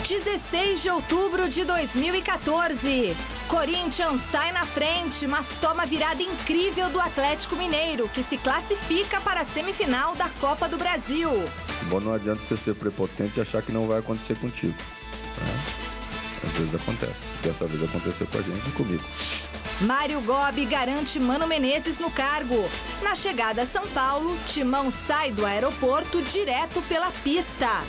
16 de outubro de 2014. Corinthians sai na frente, mas toma virada incrível do Atlético Mineiro, que se classifica para a semifinal da Copa do Brasil. Bom, não adianta você ser prepotente e achar que não vai acontecer contigo. Às vezes acontece. Dessa vez aconteceu com a gente e comigo. Mário Gobi garante Mano Menezes no cargo. Na chegada a São Paulo, Timão sai do aeroporto direto pela pista.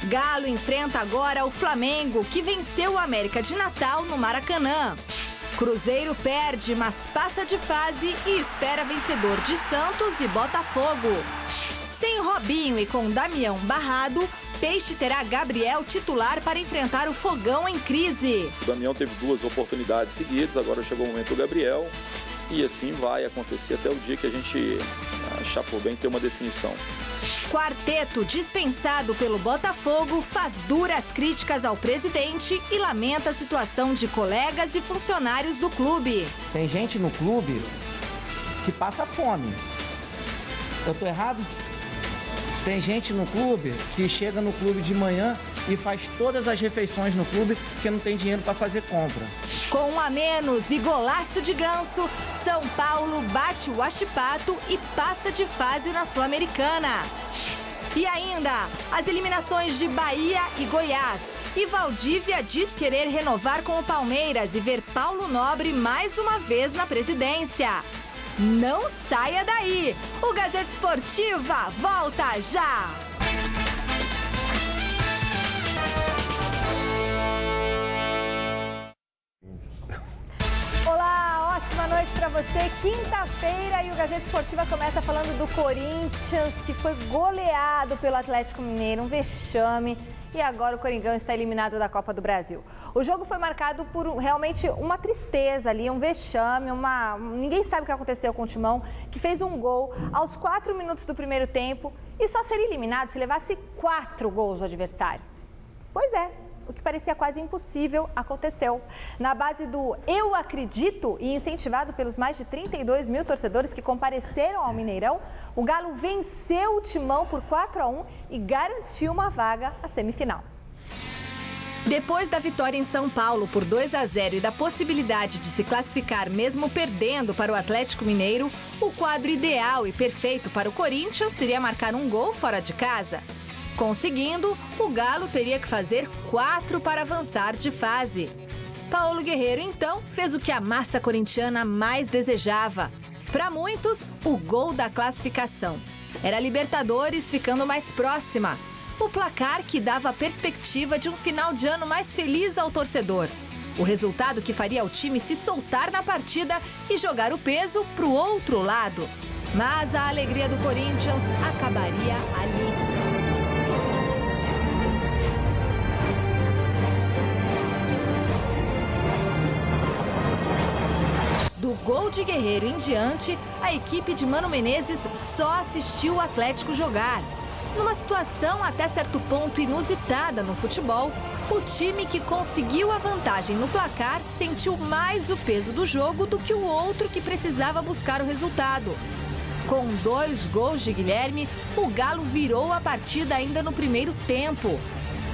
Galo enfrenta agora o Flamengo, que venceu o América de Natal no Maracanã. Cruzeiro perde, mas passa de fase e espera vencedor de Santos e Botafogo. Sem Robinho e com Damião barrado, Peixe terá Gabriel titular para enfrentar o Fogão em crise. O Damião teve 2 oportunidades seguidas, agora chegou o momento do Gabriel. E assim vai acontecer até o dia que a gente achar por bem ter uma definição. Quarteto dispensado pelo Botafogo faz duras críticas ao presidente e lamenta a situação de colegas e funcionários do clube. Tem gente no clube que passa fome. Eu tô errado? Tem gente no clube que chega no clube de manhã e faz todas as refeições no clube porque não tem dinheiro para fazer compra. Com 1 a menos e golaço de Ganso, São Paulo bate o Huachipato e passa de fase na Sul-Americana. E ainda, as eliminações de Bahia e Goiás. E Valdívia diz querer renovar com o Palmeiras e ver Paulo Nobre mais uma vez na presidência. Não saia daí! O Gazeta Esportiva volta já! Olá, ótima noite para você. Quinta-feira e o Gazeta Esportiva começa falando do Corinthians, que foi goleado pelo Atlético Mineiro, um vexame. E agora o Coringão está eliminado da Copa do Brasil. O jogo foi marcado por realmente uma tristeza ali, um vexame, ninguém sabe o que aconteceu com o Timão, que fez um gol aos 4 minutos do primeiro tempo e só seria eliminado se levasse 4 gols do adversário. Pois é. O que parecia quase impossível aconteceu. Na base do eu acredito e incentivado pelos mais de 32 mil torcedores que compareceram ao Mineirão, o Galo venceu o Timão por 4 a 1 e garantiu uma vaga à semifinal. Depois da vitória em São Paulo por 2 a 0 e da possibilidade de se classificar mesmo perdendo para o Atlético Mineiro, o quadro ideal e perfeito para o Corinthians seria marcar um gol fora de casa. Conseguindo, o Galo teria que fazer 4 para avançar de fase. Paulo Guerreiro, então, fez o que a massa corintiana mais desejava. Para muitos, o gol da classificação. Era a Libertadores ficando mais próxima. O placar que dava a perspectiva de um final de ano mais feliz ao torcedor. O resultado que faria o time se soltar na partida e jogar o peso para o outro lado. Mas a alegria do Corinthians acabaria ali. Do gol de Guerreiro em diante, a equipe de Mano Menezes só assistiu o Atlético jogar. Numa situação até certo ponto inusitada no futebol, o time que conseguiu a vantagem no placar sentiu mais o peso do jogo do que o outro que precisava buscar o resultado. Com 2 gols de Guilherme, o Galo virou a partida ainda no primeiro tempo.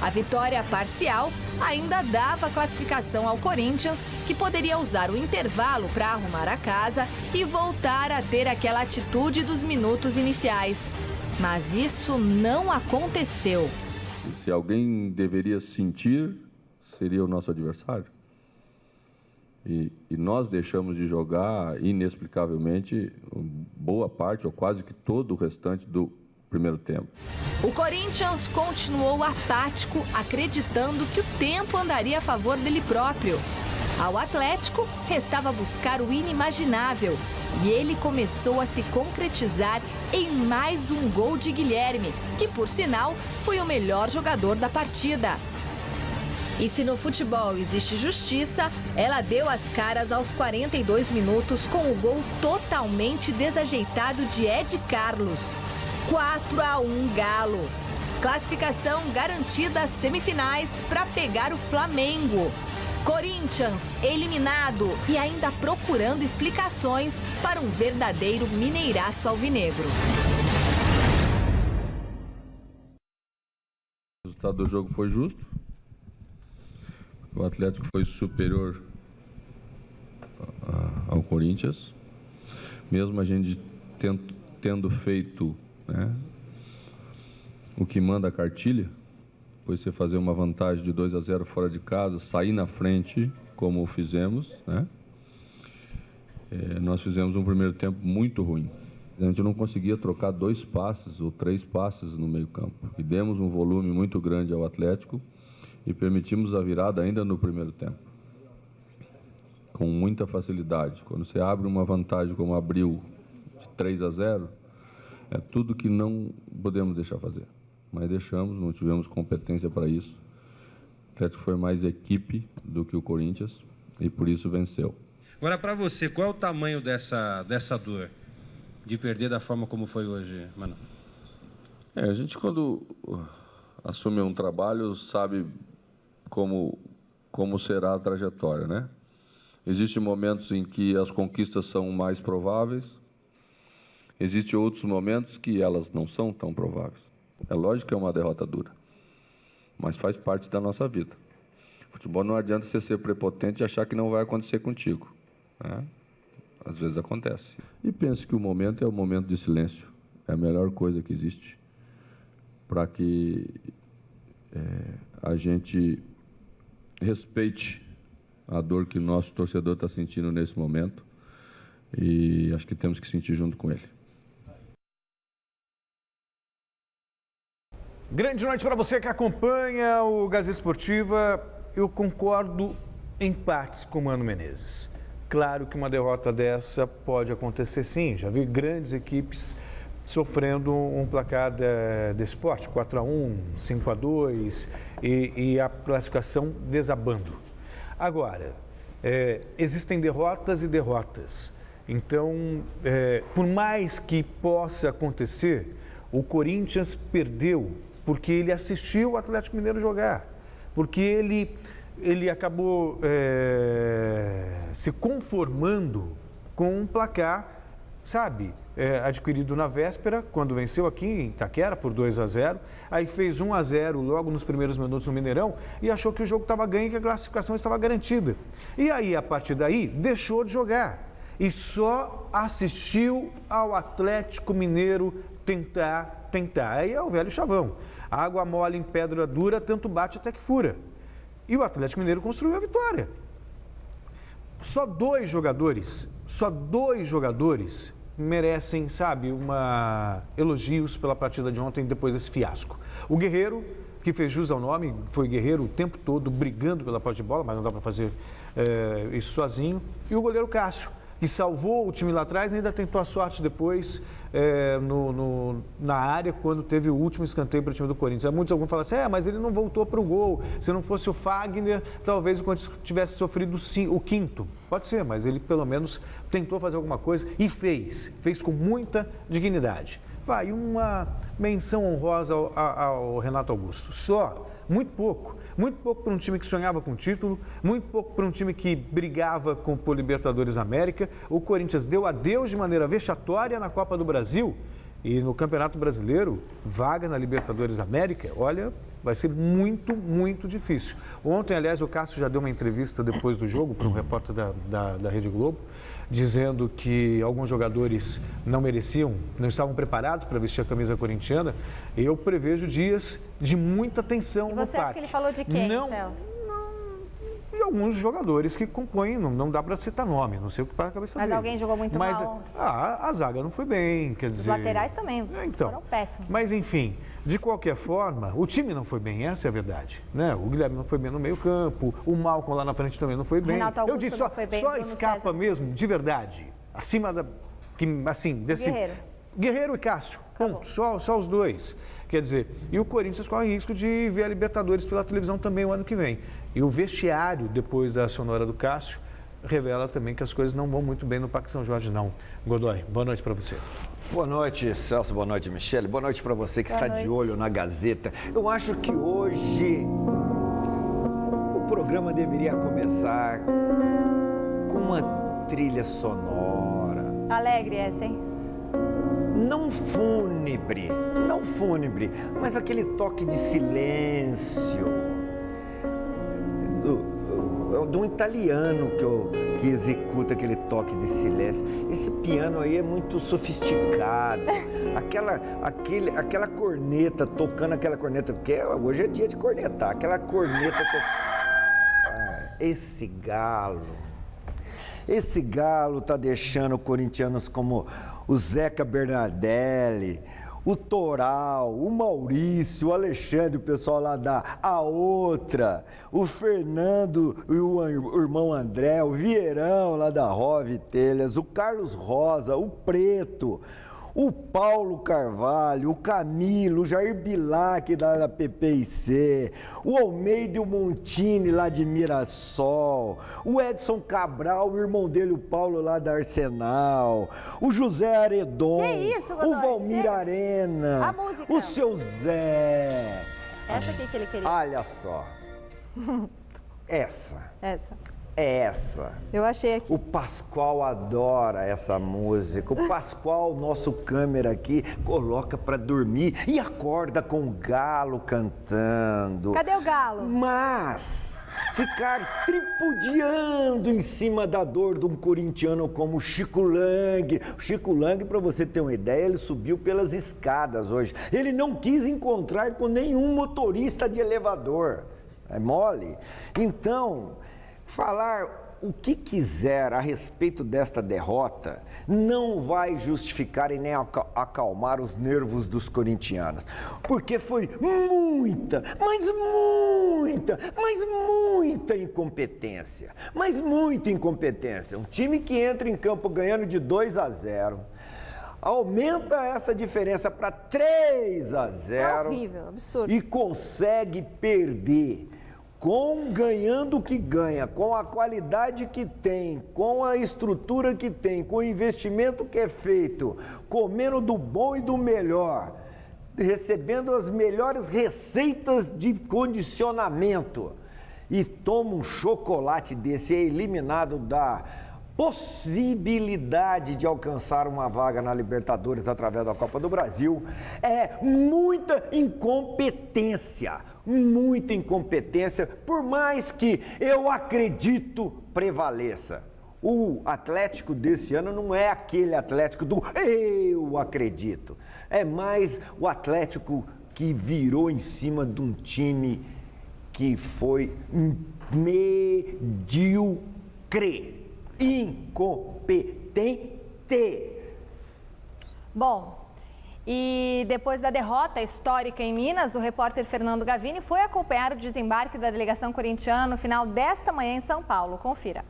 A vitória parcial ainda dava classificação ao Corinthians, que poderia usar o intervalo para arrumar a casa e voltar a ter aquela atitude dos minutos iniciais. Mas isso não aconteceu. Se alguém deveria sentir, seria o nosso adversário. E nós deixamos de jogar inexplicavelmente boa parte ou quase que todo o restante do primeiro tempo. O Corinthians continuou apático, acreditando que o tempo andaria a favor dele próprio. Ao Atlético, restava buscar o inimaginável. E ele começou a se concretizar em mais um gol de Guilherme, que, por sinal, foi o melhor jogador da partida. E se no futebol existe justiça, ela deu as caras aos 42 minutos com o gol totalmente desajeitado de Ed Carlos. 4 a 1 Galo. Classificação garantida às semifinais para pegar o Flamengo. Corinthians eliminado e ainda procurando explicações para um verdadeiro mineiraço alvinegro. O resultado do jogo foi justo. O Atlético foi superior ao Corinthians, mesmo a gente tendo feito, né, o que manda a cartilha, foi você fazer uma vantagem de 2-0 fora de casa, sair na frente, como fizemos, né? Nós fizemos um primeiro tempo muito ruim. A gente não conseguia trocar 2 passes ou 3 passes no meio-campo. E demos um volume muito grande ao Atlético e permitimos a virada ainda no primeiro tempo, com muita facilidade. Quando você abre uma vantagem como abriu de 3-0, é tudo que não podemos deixar fazer. Mas deixamos, não tivemos competência para isso. O Atlético foi mais equipe do que o Corinthians e por isso venceu. Agora, para você, qual é o tamanho dessa dor de perder da forma como foi hoje, Mano? A gente, quando assume um trabalho, sabe como será a trajetória, né? Existem momentos em que as conquistas são mais prováveis, existem outros momentos que elas não são tão prováveis. É lógico que é uma derrota dura, mas faz parte da nossa vida. Futebol não adianta você ser prepotente e achar que não vai acontecer contigo, né? Às vezes acontece. E penso que o momento é o momento de silêncio. É a melhor coisa que existe para que a gente respeite a dor que o nosso torcedor está sentindo nesse momento e acho que temos que sentir junto com ele. Grande noite para você que acompanha o Gazeta Esportiva. Eu concordo em partes com o Mano Menezes. Claro que uma derrota dessa pode acontecer sim. Já vi grandes equipes sofrendo um placar desse porte, 4-1, 5-2 e a classificação desabando. Agora, existem derrotas e derrotas. Então, por mais que possa acontecer, o Corinthians perdeu porque ele assistiu o Atlético Mineiro jogar, porque ele acabou se conformando com um placar, sabe, adquirido na véspera, quando venceu aqui em Itaquera por 2-0, aí fez 1-0 logo nos primeiros minutos no Mineirão e achou que o jogo estava ganho e que a classificação estava garantida. E aí, a partir daí, deixou de jogar e só assistiu ao Atlético Mineiro tentar. Aí é o velho chavão. Água mole em pedra dura, tanto bate até que fura. E o Atlético Mineiro construiu a vitória. Só dois jogadores merecem, sabe, elogios pela partida de ontem depois desse fiasco. O Guerreiro, que fez jus ao nome, foi Guerreiro o tempo todo brigando pela posse de bola, mas não dá para fazer isso sozinho. E o goleiro Cássio, que salvou o time lá atrás e ainda tentou a sorte depois na área quando teve o último escanteio para o time do Corinthians. Alguns falam assim, mas ele não voltou para o gol. Se não fosse o Fagner, talvez o Corinthians tivesse sofrido o quinto. Pode ser, mas ele pelo menos tentou fazer alguma coisa e fez com muita dignidade. Vai, uma menção honrosa ao Renato Augusto. Só, muito pouco para um time que sonhava com título, muito pouco para um time que brigava com o Libertadores América. O Corinthians deu adeus de maneira vexatória na Copa do Brasil e no Campeonato Brasileiro, vaga na Libertadores América, olha, vai ser muito, muito difícil. Ontem, aliás, o Cássio já deu uma entrevista depois do jogo para um repórter da Rede Globo, dizendo que alguns jogadores não estavam preparados para vestir a camisa corintiana. Eu prevejo dias de muita tensão no parque. Você acha que ele falou de quem, Celso? De alguns jogadores que compõem, não dá para citar nome, não sei o que para a cabeça dele. Mas alguém jogou muito mal ontem. A zaga não foi bem, quer dizer... Os laterais também foram péssimos. Mas, enfim, de qualquer forma, o time não foi bem, essa é a verdade, né? O Guilherme não foi bem no meio-campo, o Malcom lá na frente também não foi bem. Renato Augusto eu disse, não foi bem, só escapa mesmo, de verdade, acima desse... Guerreiro e Cássio, ponto, só os dois. Quer dizer, e o Corinthians corre risco de ver a Libertadores pela televisão também o ano que vem. E o vestiário, depois da sonora do Cássio, revela também que as coisas não vão muito bem no Parque São Jorge, não. Godoy, boa noite para você. Boa noite, Celso. Boa noite, Michele. Boa noite para você que está de olho na Gazeta. Eu acho que hoje o programa deveria começar com uma trilha sonora. Alegre essa, hein? Não fúnebre, mas aquele toque de silêncio. de um italiano que executa aquele toque de silêncio. Esse piano aí é muito sofisticado. Aquela corneta, tocando aquela corneta, porque hoje é dia de cornetar, aquela corneta tocando. Esse galo tá deixando corintianos como o Zeca Bernardelli, o Toral, o Maurício, o Alexandre, o pessoal lá da A Outra, o Fernando e o irmão André, o Vieirão lá da Rove Telhas, o Carlos Rosa, o Preto, o Paulo Carvalho, o Camilo, o Jair Bilac da PPIC, o Almeida e o Montini lá de Mirassol, o Edson Cabral, o irmão dele, o Paulo lá da Arsenal, o José Aredon, o Valmir Arena, a música. O seu Zé. Essa aqui que ele queria. Olha só. Essa. Eu achei aqui. O Pascoal adora essa música. O Pascoal, nosso câmera aqui, coloca pra dormir e acorda com o galo cantando. Cadê o galo? Mas ficar tripudiando em cima da dor de um corintiano como o Chico Lang. O Chico Lang, para você ter uma ideia, ele subiu pelas escadas hoje. Ele não quis encontrar com nenhum motorista de elevador. É mole? Então, falar o que quiser a respeito desta derrota não vai justificar e nem acalmar os nervos dos corintianos, porque foi muita incompetência, um time que entra em campo ganhando de 2-0, aumenta essa diferença para 3-0, é horrível, absurdo, e consegue perder ganhando o que ganha, com a qualidade que tem, com a estrutura que tem, com o investimento que é feito, comendo do bom e do melhor, recebendo as melhores receitas de condicionamento, e toma um chocolate desse, é eliminado da possibilidade de alcançar uma vaga na Libertadores através da Copa do Brasil, é muita incompetência, por mais que eu acredito prevaleça. O Atlético desse ano não é aquele Atlético do eu acredito, é mais o Atlético que virou em cima de um time que foi medíocre, incompetente. Bom, e depois da derrota histórica em Minas, o repórter Fernando Gavini foi acompanhar o desembarque da delegação corintiana no final desta manhã em São Paulo. Confira.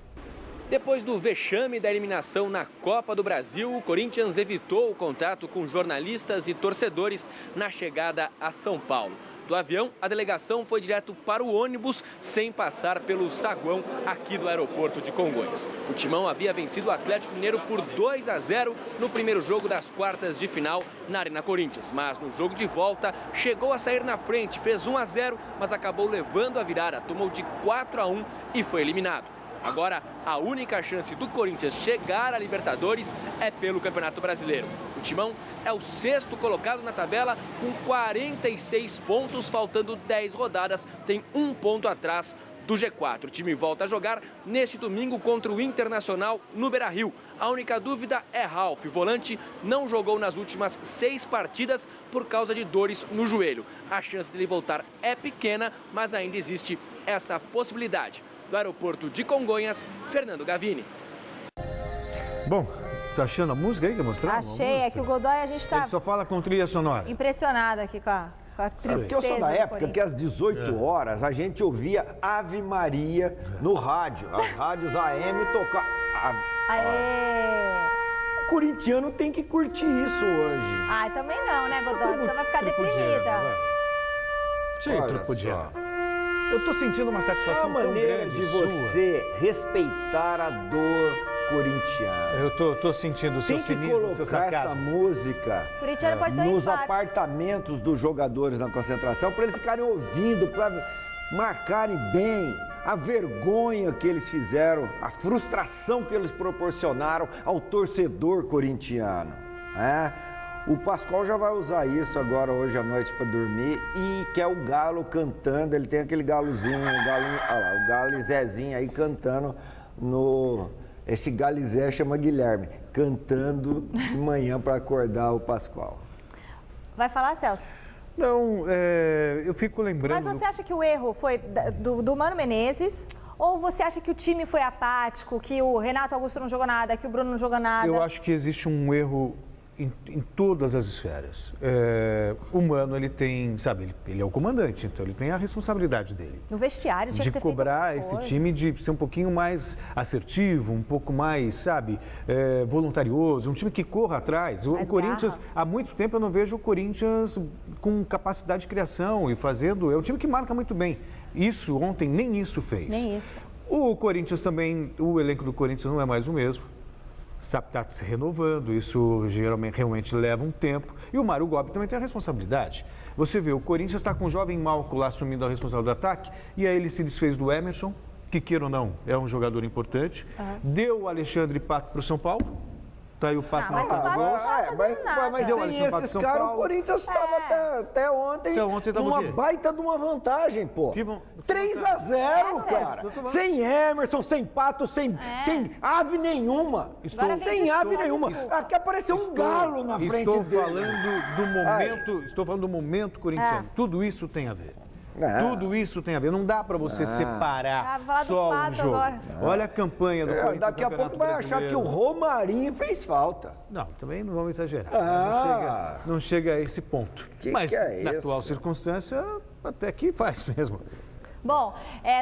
Depois do vexame da eliminação na Copa do Brasil, o Corinthians evitou o contato com jornalistas e torcedores na chegada a São Paulo. Do avião, a delegação foi direto para o ônibus, sem passar pelo saguão aqui do aeroporto de Congonhas. O Timão havia vencido o Atlético Mineiro por 2-0 no primeiro jogo das quartas de final na Arena Corinthians. Mas no jogo de volta, chegou a sair na frente, fez 1-0, mas acabou levando a virada, tomou de 4-1 e foi eliminado. Agora, a única chance do Corinthians chegar à Libertadores é pelo Campeonato Brasileiro. O Timão é o 6º colocado na tabela com 46 pontos, faltando 10 rodadas, tem 1 ponto atrás do G4. O time volta a jogar neste domingo contra o Internacional no Beira-Rio. A única dúvida é Ralf, o volante não jogou nas últimas 6 partidas por causa de dores no joelho. A chance dele voltar é pequena, mas ainda existe essa possibilidade. Do aeroporto de Congonhas, Fernando Gavini. Bom, tá achando a música aí que mostrou? Achei, é que o Godoy a gente tá... Ele só fala com trilha sonora. Impressionado aqui com a tristeza. Porque eu sou da época que às 18 horas a gente ouvia Ave Maria no rádio. As rádios AM tocavam. Aê! O corintiano tem que curtir isso hoje. Ai, também não, né, Godoy? Você vai ficar deprimida. Eu tô sentindo uma satisfação tão grande. É uma maneira de você respeitar a dor corintiana. Eu tô sentindo o seu cinismo, o seu sarcasmo. Tem que colocar essa música nos apartamentos dos jogadores na concentração, para eles ficarem ouvindo, para marcarem bem a vergonha que eles fizeram, a frustração que eles proporcionaram ao torcedor corintiano. O Pascoal já vai usar isso agora hoje à noite para dormir e quer o galo cantando, ele tem aquele galozinho, o galizezinho aí cantando no... Esse galizé chama Guilherme, cantando de manhã para acordar o Pascoal. Vai falar, Celso? Não, eu fico lembrando... Mas você acha que o erro foi do Mano Menezes? Ou você acha que o time foi apático, que o Renato Augusto não jogou nada, que o Bruno não jogou nada? Eu acho que existe um erro em todas as esferas. O Mano, ele tem, sabe, ele é o comandante, então ele tem a responsabilidade dele. No vestiário, tinha que ter cobrar feito esse time de ser um pouquinho mais assertivo, um pouco mais, sabe, voluntarioso, um time que corra atrás. O Corinthians, há muito tempo eu não vejo o Corinthians com capacidade de criação e fazendo... É um time que marca muito bem. Isso, ontem, nem isso fez. Nem isso. O Corinthians também, o elenco do Corinthians não é mais o mesmo. Está se renovando, isso realmente leva um tempo. E o Mário Gobi também tem a responsabilidade. Você vê, o Corinthians está com o jovem Malco lá assumindo a responsabilidade do ataque, e aí ele se desfez do Emerson, que queira ou não, é um jogador importante. Deu o Alexandre Pato para o São Paulo. Tá aí o Pato mas o Pato não estava fazendo nada. Mas sem esses caras, o Corinthians estava até ontem numa baita de uma vantagem, pô. 3-0, cara. Sem Emerson, sem Pato, sem ave nenhuma. Sem ave nenhuma. Aqui apareceu um galo na frente dele. Estou falando do momento corintiano. Tudo isso tem a ver. Tudo isso tem a ver. Não dá para você separar só um jogo. Olha a campanha do Corinthians. Daqui a pouco vai achar que o Romarinho fez falta. Não, também não vamos exagerar. Não chega a esse ponto. Mas na atual circunstância, até que faz mesmo. Bom,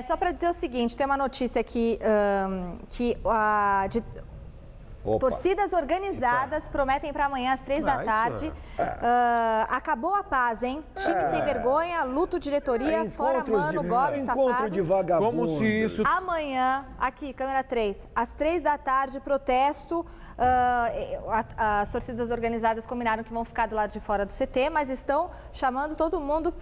só para dizer o seguinte, tem uma notícia aqui torcidas organizadas prometem para amanhã às 3 da tarde. Acabou a paz, hein? Time sem vergonha, luto, diretoria, fora Mano, Gobi, safados. De vagabundo. Como se isso... Amanhã, aqui, câmera 3, às 3 da tarde, protesto. As torcidas organizadas combinaram que vão ficar do lado de fora do CT, mas estão chamando todo mundo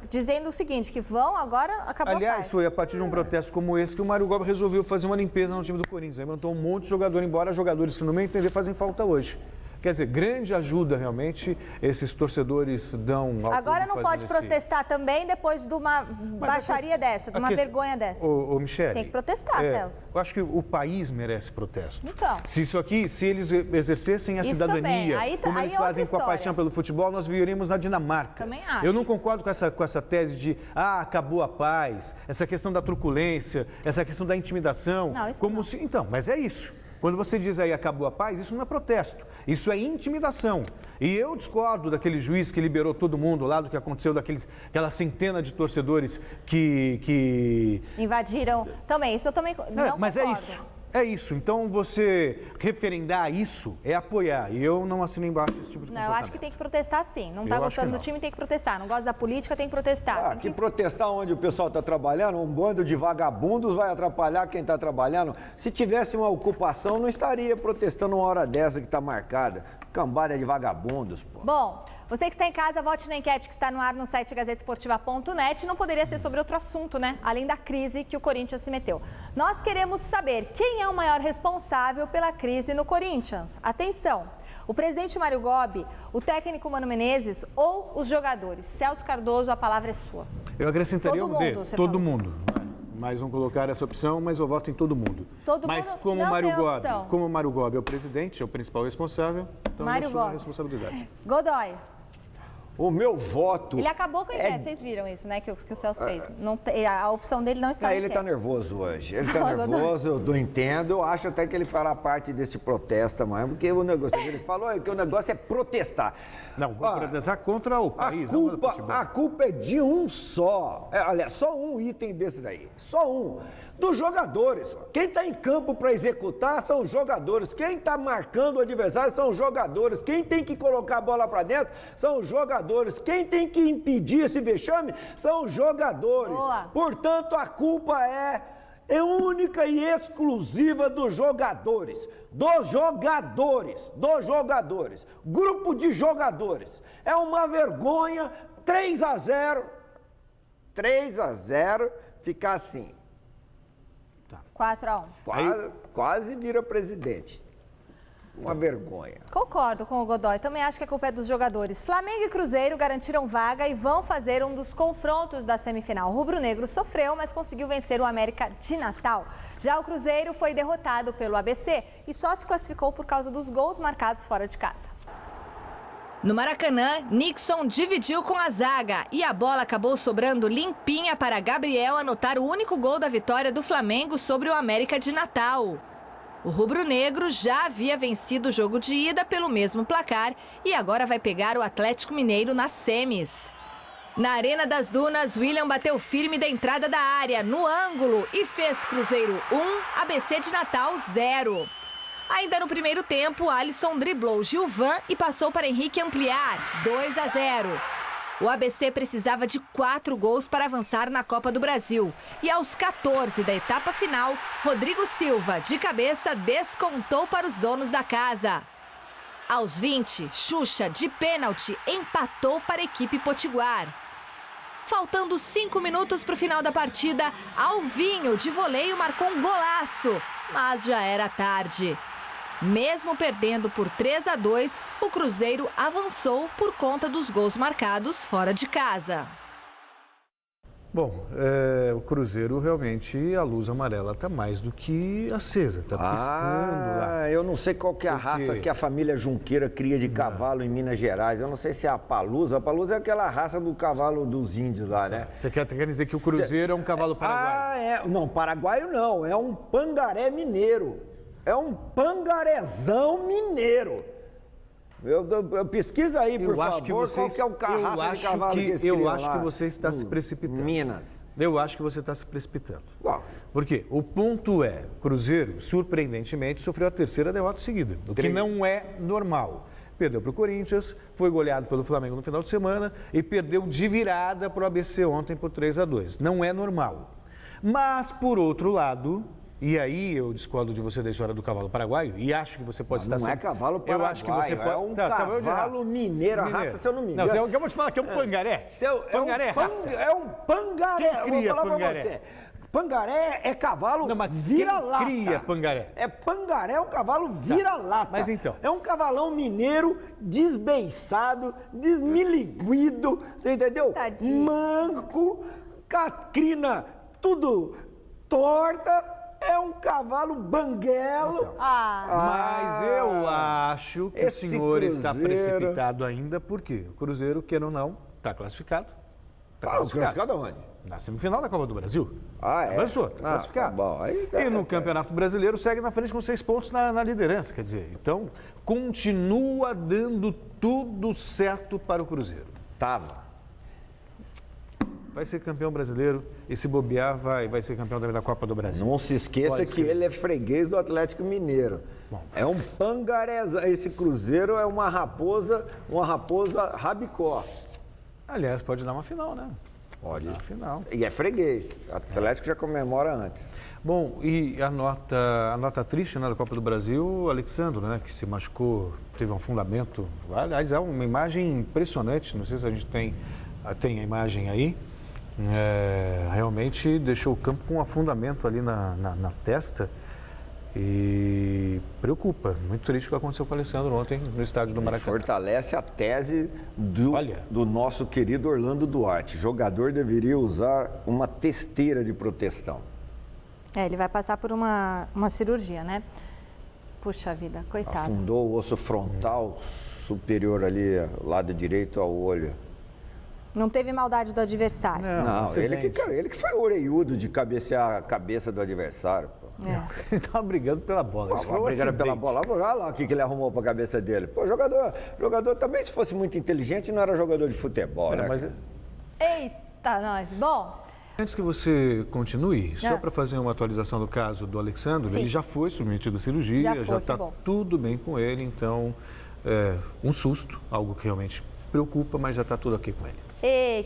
dizendo o seguinte, que vão agora acabar a paz. Aliás, foi a partir de um protesto como esse que o Mário Gobi resolveu fazer uma limpeza no time do Corinthians. Aí mandou um monte de jogador embora, jogadores que, no meu entender, fazem falta hoje. Quer dizer, grande ajuda realmente esses torcedores dão... Agora não pode protestar também depois de uma baixaria dessa, de uma vergonha dessa. Ô, Michele... Tem que protestar, Celso. Eu acho que o país merece protesto. Então... Se eles exercessem a cidadania, como eles fazem com a paixão pelo futebol, nós viveríamos na Dinamarca. Também acho. Eu não concordo com essa tese de, acabou a paz, essa questão da truculência, essa questão da intimidação. Não, isso não. Então, mas é isso. Quando você diz aí acabou a paz, isso não é protesto, isso é intimidação. E eu discordo daquele juiz que liberou todo mundo lá do que aconteceu, aquela centena de torcedores que... invadiram também, isso eu também não mas concordo. É isso. Então, você referendar isso é apoiar. E eu não assino embaixo esse tipo de comportamento. Não, eu acho que tem que protestar sim. Não está gostando do time, tem que protestar. Não gosta da política, tem que protestar. Que protestar onde o pessoal está trabalhando, um bando de vagabundos vai atrapalhar quem está trabalhando. Se tivesse uma ocupação, não estaria protestando uma hora dessa que está marcada. Cambada de vagabundos, pô. Bom, você que está em casa, vote na enquete que está no ar no site gazetesportiva.net. Não poderia ser sobre outro assunto, né? Além da crise que o Corinthians se meteu. Nós queremos saber quem é o maior responsável pela crise no Corinthians. Atenção, o presidente Mário Gobi, o técnico Mano Menezes ou os jogadores? Celso Cardoso, a palavra é sua. Eu acrescentaria todo mundo. Mas vão colocar essa opção, mas eu voto em todo mundo. Mas como o Mário Gobi é o presidente, é o principal responsável, então eu assumo a responsabilidade. Godoy. O meu voto... Ele acabou com a enquete, vocês viram isso, né, que o Celso fez. Não, a opção dele não está na Ele está nervoso hoje. Ele está nervoso, eu entendo. Eu acho até que ele fará parte desse protesto amanhã, porque o negócio... Ele falou que o negócio é protestar. Não, protestar contra o país. A culpa é de um só. Aliás, só um item desse daí. Só um. Dos jogadores. Quem está em campo para executar são os jogadores. Quem está marcando o adversário são os jogadores. Quem tem que colocar a bola para dentro são os jogadores. Quem tem que impedir esse vexame são os jogadores. Boa. Portanto, a culpa é única e exclusiva dos jogadores. Dos jogadores. Grupo de jogadores. É uma vergonha. 3-0. 3-0. Ficar assim. 4-1. Quase vira presidente. Uma vergonha. Concordo com o Godoy, também acho que a culpa é dos jogadores. Flamengo e Cruzeiro garantiram vaga e vão fazer um dos confrontos da semifinal. O rubro-negro sofreu, mas conseguiu vencer o América de Natal. Já o Cruzeiro foi derrotado pelo ABC e só se classificou por causa dos gols marcados fora de casa. No Maracanã, Nixon dividiu com a zaga e a bola acabou sobrando limpinha para Gabriel anotar o único gol da vitória do Flamengo sobre o América de Natal. O rubro-negro já havia vencido o jogo de ida pelo mesmo placar e agora vai pegar o Atlético Mineiro nas semis. Na Arena das Dunas, William bateu firme da entrada da área, no ângulo, e fez Cruzeiro 1, ABC de Natal 0. Ainda no primeiro tempo, Alisson driblou Gilvan e passou para Henrique ampliar, 2-0. O ABC precisava de 4 gols para avançar na Copa do Brasil. E aos 14 da etapa final, Rodrigo Silva, de cabeça, descontou para os donos da casa. Aos 20, Xuxa, de pênalti, empatou para a equipe potiguar. Faltando 5 minutos para o final da partida, Alvinho, de voleio, marcou um golaço. Mas já era tarde. Mesmo perdendo por 3-2, o Cruzeiro avançou por conta dos gols marcados fora de casa. Bom, o Cruzeiro realmente, a luz amarela está mais do que acesa, está piscando lá. Eu não sei qual que é a raça que a família Junqueira cria de cavalo em Minas Gerais. Eu não sei se é a Palusa. A Palusa é aquela raça do cavalo dos índios lá, né? Você quer dizer que o Cruzeiro é um cavalo paraguaio? Não, paraguaio não. É um pangaré mineiro. É um pangarezão mineiro. Pesquisa aí, por favor, qual que é o raça de cavalo que eles criam lá. Eu acho que você está se precipitando. Minas. Eu acho que você está se precipitando. Por quê? O ponto é, Cruzeiro, surpreendentemente, sofreu a 3ª derrota seguida, o que não é normal. Perdeu para o Corinthians, foi goleado pelo Flamengo no final de semana e perdeu de virada para o ABC ontem por 3-2. Não é normal. Mas, por outro lado... E aí eu discordo de você da história do cavalo paraguaio e acho que você pode estar... Não é cavalo paraguaio, eu acho que você pode... é um cavalo mineiro, a raça, se eu não me engano. Não, eu vou te falar que é um pangaré. Pangaré é um pangaré. Quem cria pangaré? Pangaré é cavalo vira-lata. Quem cria pangaré? Pangaré é um cavalo vira-lata. Mas então... É um cavalão mineiro desbeiçado, desmiliguido, você entendeu? Tadinho. Manco, crina, tudo torta. É um cavalo banguelo. Então, mas eu acho que o senhor está precipitado ainda, porque o Cruzeiro, queira ou não, está classificado. Classificado aonde? Na semifinal da Copa do Brasil. É? Avançou, está classificado. Tá bom. E no Campeonato Brasileiro segue na frente com 6 pontos na liderança. Quer dizer, então continua dando tudo certo para o Cruzeiro. Vai ser campeão brasileiro e se bobear vai ser campeão também da Copa do Brasil. Não se esqueça que ele é freguês do Atlético Mineiro. Bom. É um pangarezão. Esse Cruzeiro é uma raposa rabicó. Aliás, pode dar uma final, né? Pode. Dar uma final. E é freguês. O Atlético já comemora antes. Bom, e a nota triste, né, da Copa do Brasil, o Alexandre, né, que se machucou, teve um afundamento. Aliás, é uma imagem impressionante. Não sei se a gente tem a imagem aí. Realmente deixou o campo com um afundamento ali na testa e preocupa. Muito triste o que aconteceu com o Alessandro ontem no estádio do Maracanã. Fortalece a tese do nosso querido Orlando Duarte. Jogador deveria usar uma testeira de proteção. Ele vai passar por uma cirurgia, né? Puxa vida, coitado. Afundou o osso frontal superior ali, lado direito ao olho. Não teve maldade do adversário. Não, ele que foi oreiudo de cabecear a cabeça do adversário. Pô. Ele estava brigando pela bola. Brigando pela bola. Olha lá o que ele arrumou para a cabeça dele. Pô, jogador também, se fosse muito inteligente, não era jogador de futebol, né? Mas... Eita, nós. Bom... Antes que você continue, só para fazer uma atualização do caso do Alexandre, ele já foi submetido à cirurgia, já está tudo bem com ele, então um susto, algo que realmente preocupa, mas já está tudo ok com ele.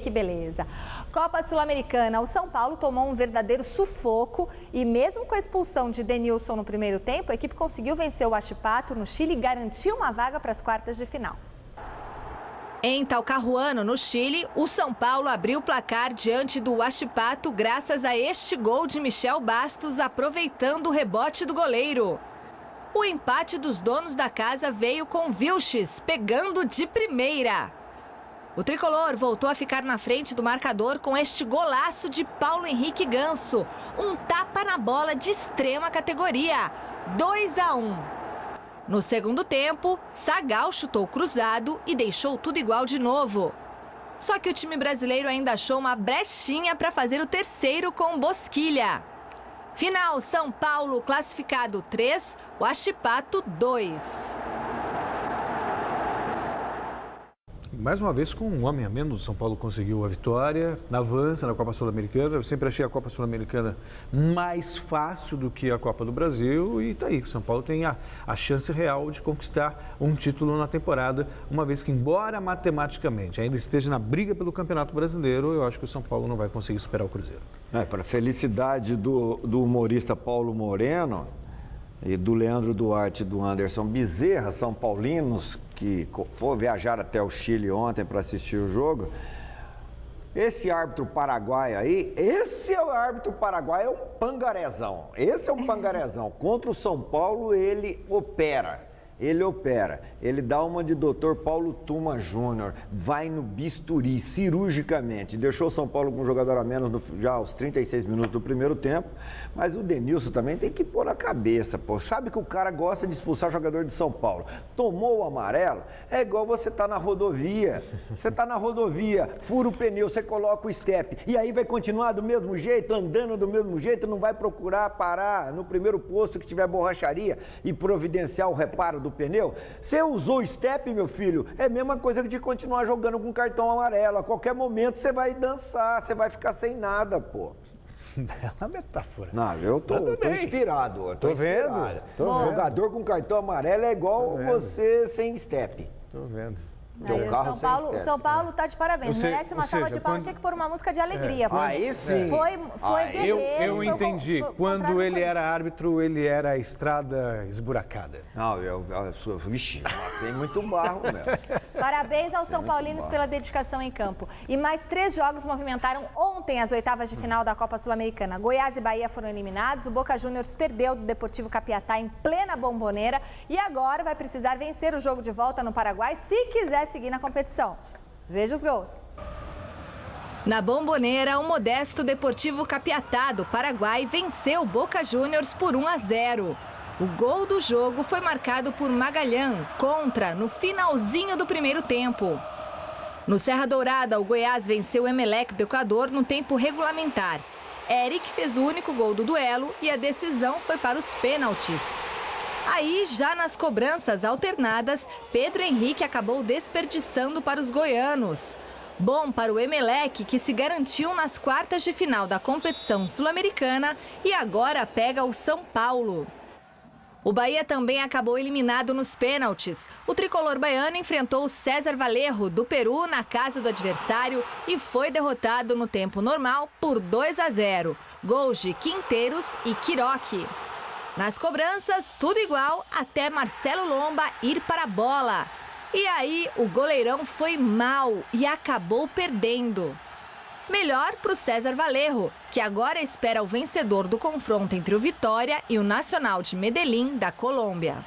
Que beleza. Copa Sul-Americana, o São Paulo tomou um verdadeiro sufoco e mesmo com a expulsão de Denilson no primeiro tempo, a equipe conseguiu vencer o Huachipato no Chile e garantiu uma vaga para as quartas de final. Em Talcahuano, no Chile, o São Paulo abriu o placar diante do Huachipato graças a este gol de Michel Bastos, aproveitando o rebote do goleiro. O empate dos donos da casa veio com Vilches, pegando de primeira. O tricolor voltou a ficar na frente do marcador com este golaço de Paulo Henrique Ganso. Um tapa na bola de extrema categoria. 2-1. No segundo tempo, Sagal chutou cruzado e deixou tudo igual de novo. Só que o time brasileiro ainda achou uma brechinha para fazer o terceiro com Bosquilha. Final, São Paulo classificado 3, Huachipato 2. Mais uma vez, com um homem a menos, o São Paulo conseguiu a vitória, avança na Copa Sul-Americana. Eu sempre achei a Copa Sul-Americana mais fácil do que a Copa do Brasil e tá aí. O São Paulo tem a chance real de conquistar um título na temporada, uma vez que, embora matematicamente ainda esteja na briga pelo Campeonato Brasileiro, eu acho que o São Paulo não vai conseguir superar o Cruzeiro. Para a felicidade do humorista Paulo Moreno e do Leandro Duarte e do Anderson Bezerra, são paulinos que viajaram até o Chile ontem para assistir o jogo. Esse árbitro paraguaio aí, esse é o árbitro paraguaio, é um pangarezão. Esse é um pangarezão. Contra o São Paulo, ele opera. Ele dá uma de Dr. Paulo Tuma Júnior, vai no bisturi, cirurgicamente. Deixou o São Paulo com um jogador a menos já aos 36 minutos do primeiro tempo, mas o Denilson também tem que pôr na cabeça, pô. Sabe que o cara gosta de expulsar jogador de São Paulo. Tomou o amarelo, é igual você tá na rodovia. Você tá na rodovia, fura o pneu, você coloca o step, e aí vai continuar do mesmo jeito, andando do mesmo jeito, não vai procurar parar no primeiro posto que tiver borracharia e providenciar o reparo do pneu. Você usou o step, meu filho, é a mesma coisa que de continuar jogando com cartão amarelo. A qualquer momento você vai dançar, você vai ficar sem nada, pô. Bela metáfora. Não, eu tô inspirado. Tô vendo. Jogador com cartão amarelo é igual você sem step. Tô vendo. Aí, o São Paulo tá de parabéns, merece uma salva de palmas, tinha que pôr uma música de alegria. Aí sim. Foi guerreiro. Eu entendi, quando ele era árbitro, ele era a estrada esburacada. Não, vixe, passei muito barro, meu. Parabéns aos São Paulinos pela dedicação em campo. E mais 3 jogos movimentaram ontem as oitavas de final da Copa Sul-Americana. Goiás e Bahia foram eliminados, o Boca Juniors perdeu do Deportivo Capiatá em plena Bomboneira e agora vai precisar vencer o jogo de volta no Paraguai se quiser seguir na competição. Veja os gols. Na Bomboneira, o modesto Deportivo Capiatá do Paraguai venceu o Boca Juniors por 1-0. O gol do jogo foi marcado por Magalhães, contra, no finalzinho do primeiro tempo. No Serra Dourada, o Goiás venceu o Emelec do Equador no tempo regulamentar. Eric fez o único gol do duelo e a decisão foi para os pênaltis. Aí, já nas cobranças alternadas, Pedro Henrique acabou desperdiçando para os goianos. Bom para o Emelec, que se garantiu nas quartas de final da competição sul-americana e agora pega o São Paulo. O Bahia também acabou eliminado nos pênaltis. O tricolor baiano enfrentou o César Valerro, do Peru, na casa do adversário e foi derrotado no tempo normal por 2-0. Gols de Quinteiros e Quiroque. Nas cobranças, tudo igual até Marcelo Lomba ir para a bola. E aí, o goleirão foi mal e acabou perdendo. Melhor para o César Valerro, que agora espera o vencedor do confronto entre o Vitória e o Nacional de Medellín, da Colômbia.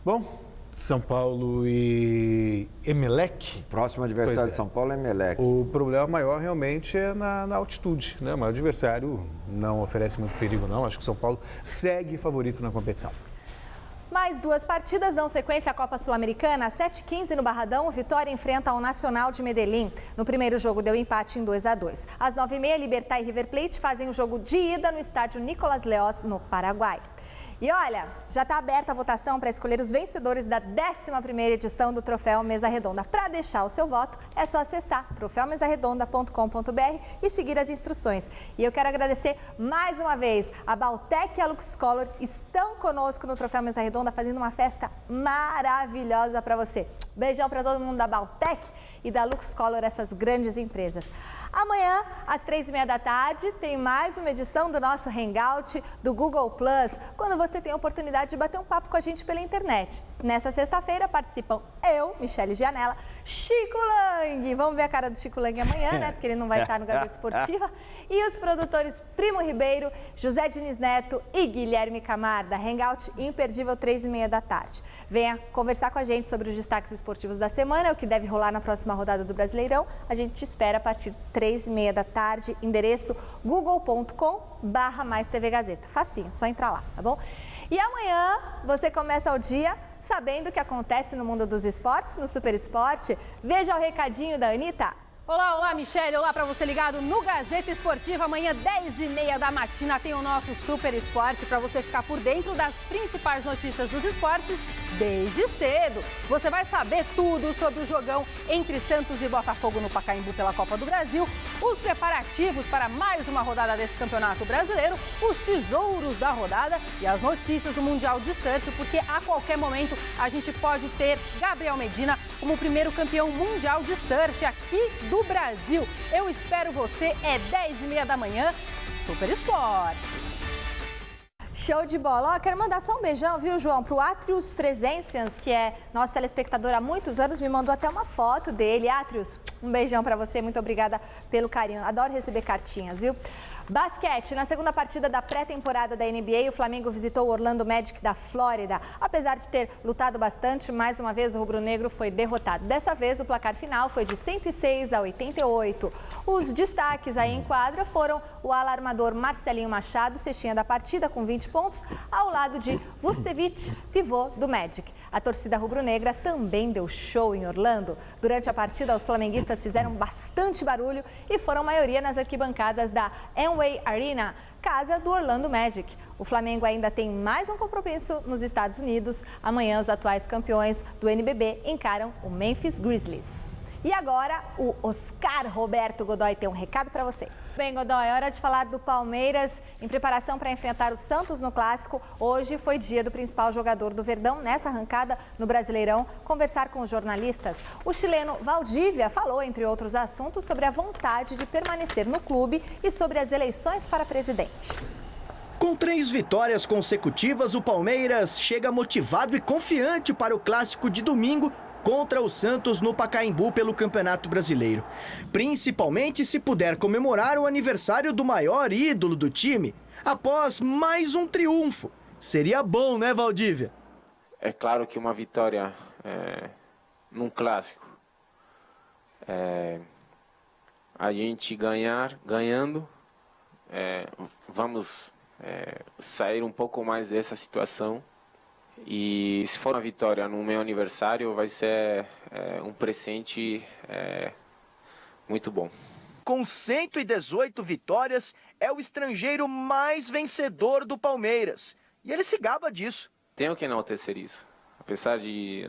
Bom, São Paulo e Emelec. O próximo adversário de São Paulo é Emelec. O problema maior realmente é na altitude, né? O maior adversário não oferece muito perigo, não. Acho que o São Paulo segue favorito na competição. Mais 2 partidas dão sequência à Copa Sul-Americana. Às 7h15 no Barradão, o Vitória enfrenta o Nacional de Medellín. No primeiro jogo deu empate em 2-2. Às 9h30, Libertad e River Plate fazem o jogo de ida no estádio Nicolás Leós, no Paraguai. E olha, já está aberta a votação para escolher os vencedores da 11ª edição do Troféu Mesa Redonda. Para deixar o seu voto, é só acessar troféumesarredonda.com.br e seguir as instruções. E eu quero agradecer mais uma vez a Baltec e a Luxcolor estão conosco no Troféu Mesa Redonda fazendo uma festa maravilhosa para você. Beijão para todo mundo da Baltec e da Lux Color, essas grandes empresas. Amanhã, às 3h30 da tarde, tem mais uma edição do nosso Hangout do Google Plus, quando você tem a oportunidade de bater um papo com a gente pela internet. Nessa sexta-feira participam eu, Michele Gianella, Chico Lang. Vamos ver a cara do Chico Lang amanhã, né? Porque ele não vai estar no Gazeta Esportiva. E os produtores Primo Ribeiro, José Diniz Neto e Guilherme Camarda. Hangout imperdível, 3h30 da tarde. Venha conversar com a gente sobre os destaques esportivos da semana, o que deve rolar na próxima rodada do Brasileirão. A gente te espera a partir de 3h30 da tarde, endereço google.com/MaisTVGazeta. Facinho, só entrar lá, tá bom? E amanhã você começa o dia sabendo o que acontece no mundo dos esportes, no Super Esporte. Veja o recadinho da Anitta. Olá, olá, Michele. Olá para você ligado no Gazeta Esportiva. Amanhã, 10h30 da matina, tem o nosso Super Esporte para você ficar por dentro das principais notícias dos esportes desde cedo. Você vai saber tudo sobre o jogão entre Santos e Botafogo no Pacaembu pela Copa do Brasil, os preparativos para mais uma rodada desse Campeonato Brasileiro, os tesouros da rodada e as notícias do Mundial de Surf, porque a qualquer momento a gente pode ter Gabriel Medina como o primeiro campeão mundial de surf aqui do Brasil. Eu espero você, é 10h30 da manhã, Super Esporte. Show de bola. Ó, quero mandar só um beijão, viu, João, pro Atrius Presencians, que é nosso telespectador há muitos anos, me mandou até uma foto dele. Atrius, um beijão pra você, muito obrigada pelo carinho. Adoro receber cartinhas, viu? Basquete, na segunda partida da pré-temporada da NBA, o Flamengo visitou o Orlando Magic da Flórida. Apesar de ter lutado bastante, mais uma vez o rubro-negro foi derrotado. Dessa vez, o placar final foi de 106-88. Os destaques aí em quadra foram o alarmador Marcelinho Machado, cestinha da partida, com 20 pontos, ao lado de Vucevic, pivô do Magic. A torcida rubro-negra também deu show em Orlando. Durante a partida, os flamenguistas fizeram bastante barulho e foram maioria nas arquibancadas da Amway Arena, casa do Orlando Magic. O Flamengo ainda tem mais um compromisso nos Estados Unidos. Amanhã, os atuais campeões do NBB encaram o Memphis Grizzlies. E agora, o Oscar Roberto Godoy tem um recado para você. Bem, Godoy, é hora de falar do Palmeiras em preparação para enfrentar o Santos no Clássico. Hoje foi dia do principal jogador do Verdão nessa arrancada no Brasileirão conversar com os jornalistas. O chileno Valdívia falou, entre outros assuntos, sobre a vontade de permanecer no clube e sobre as eleições para presidente. Com 3 vitórias consecutivas, o Palmeiras chega motivado e confiante para o Clássico de domingo contra o Santos no Pacaembu pelo Campeonato Brasileiro. Principalmente se puder comemorar o aniversário do maior ídolo do time, após mais um triunfo. Seria bom, né, Valdívia? É claro que uma vitória num clássico, a gente ganhando, vamos sair um pouco mais dessa situação. E se for uma vitória no meu aniversário, vai ser um presente muito bom. Com 118 vitórias, é o estrangeiro mais vencedor do Palmeiras. E ele se gaba disso. Tenho que enaltecer isso. Apesar